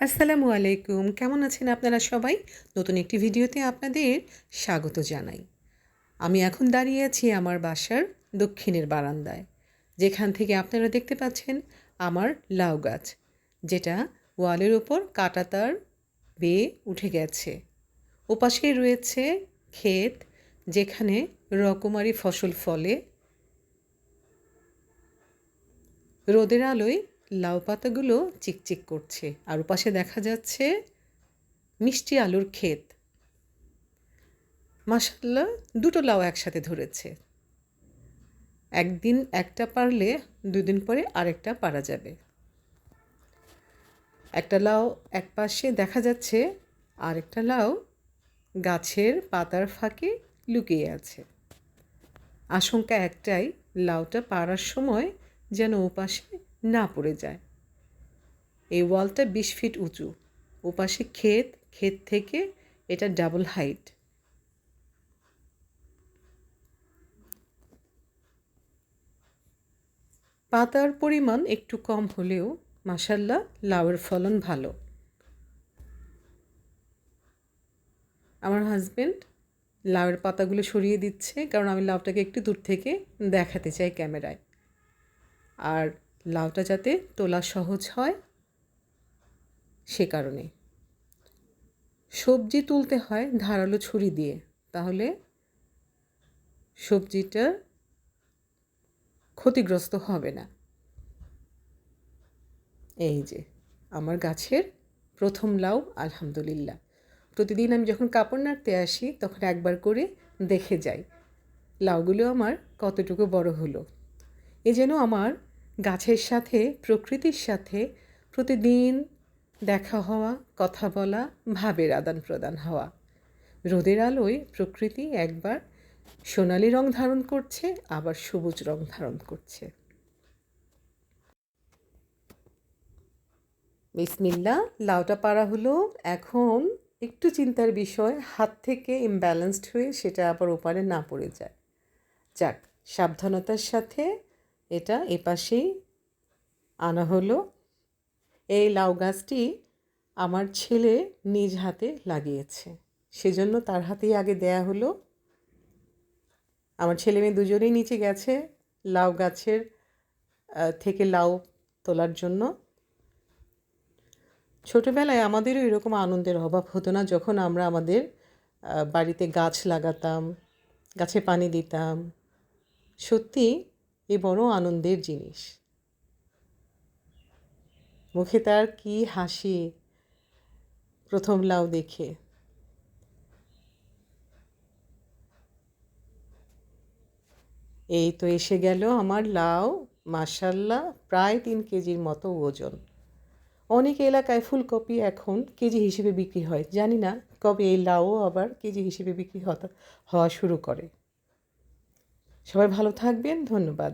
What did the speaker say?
আসসালামু আলাইকুম। কেমন আছেন আপনারা সবাই? নতুন একটি ভিডিওতে আপনাদের স্বাগত জানাই। আমি এখন দাঁড়িয়ে আছি আমার বাসার দক্ষিণের বারান্দায়। যেখান থেকে আপনারা দেখতে পাচ্ছেন আমার লাউ গাছ, যেটা ওয়ালের ওপর কাঁটাতার বেয়ে উঠে গেছে। ওপাশেই রয়েছে ক্ষেত, যেখানে রকমারি ফসল ফলে। রোদের আলোয় লাউ পাতাগুলো চিকচিক করছে, আর ওপাশে দেখা যাচ্ছে মিষ্টি আলুর ক্ষেত। মাশাআল্লাহ, দুটো লাউ একসাথে ধরেছে। একদিন একটা পারলে ২ দিন পরে আরেকটা পারা যাবে। একটা লাউ একপাশে দেখা যাচ্ছে, আরেকটা লাউ গাছের পাতার ফাঁকে লুকিয়ে আছে। আশঙ্কা একটাই, লাউটা পাড়ার সময় যেন ওপাশে না পড়ে যায়। এই ওয়ালটা ২০ ফিট উঁচু। ওপাশে ক্ষেত, ক্ষেত থেকে এটা ডাবল হাইট। পাতার পরিমাণ একটু কম হলেও মাশাআল্লাহ লাউয়ের ফলন ভালো। আমার হাজবেন্ড লাউয়ের পাতাগুলো সরিয়ে দিচ্ছে, কারণ আমি লাউটাকে একটু দূর থেকে দেখাতে চাই ক্যামেরায়। আর লাউটা যাতে তোলা সহজ হয় সে কারণে। সবজি তুলতে হয় ধারালো ছুরি দিয়ে, তাহলে সবজিটা ক্ষতিগ্রস্ত হবে না। এই যে আমার গাছের প্রথম লাউ, আলহামদুলিল্লাহ। প্রতিদিন আমি যখন কাপড় নাড়তে আসি তখন একবার করে দেখে যাই লাউগুলো আমার কতটুকু বড় হলো। এ যেন আমার গাছের সাথে, প্রকৃতির সাথে প্রতিদিন দেখা হওয়া, কথা বলা, ভাবের আদান প্রদান হওয়া। রোদের আলোয় প্রকৃতি একবার সোনালি রং ধারণ করছে, আবার সবুজ রং ধারণ করছে। বিসমিল্লাহ, লাউটা পাড়া হলো। এখন একটু চিন্তার বিষয়, হাত থেকে ইমব্যালেন্সড হয়ে সেটা আবার ওপারে না পড়ে যায়। যাক, সাবধানতার সাথে এটা এপাশেই আনা হলো। এই লাউ গাছটি আমার ছেলে নিজ হাতে লাগিয়েছে, সেজন্য তার হাতেই আগে দেয়া হলো। আমার ছেলে মেয়ে দুজনেই নিচে গেছে লাউ গাছের থেকে লাউ তোলার জন্য। ছোটোবেলায় আমাদেরও এরকম আনন্দের অভাব হতো না, যখন আমরা আমাদের বাড়িতে গাছ লাগাতাম, গাছে পানি দিতাম। সত্যি এ বড় আনন্দের জিনিস। মুখে তার কি হাসি প্রথম লাউ দেখে। এই তো এসে গেল আমার লাউ, মাশাআল্লাহ প্রায় ৩ কেজির মতো ওজন। অনেক এলাকায় ফুলকপি এখন কেজি হিসেবে বিক্রি হয়, জানি না কবে এই লাউও আবার কেজি হিসেবে বিক্রি হওয়া শুরু করে। সবাই ভালো থাকবেন, ধন্যবাদ।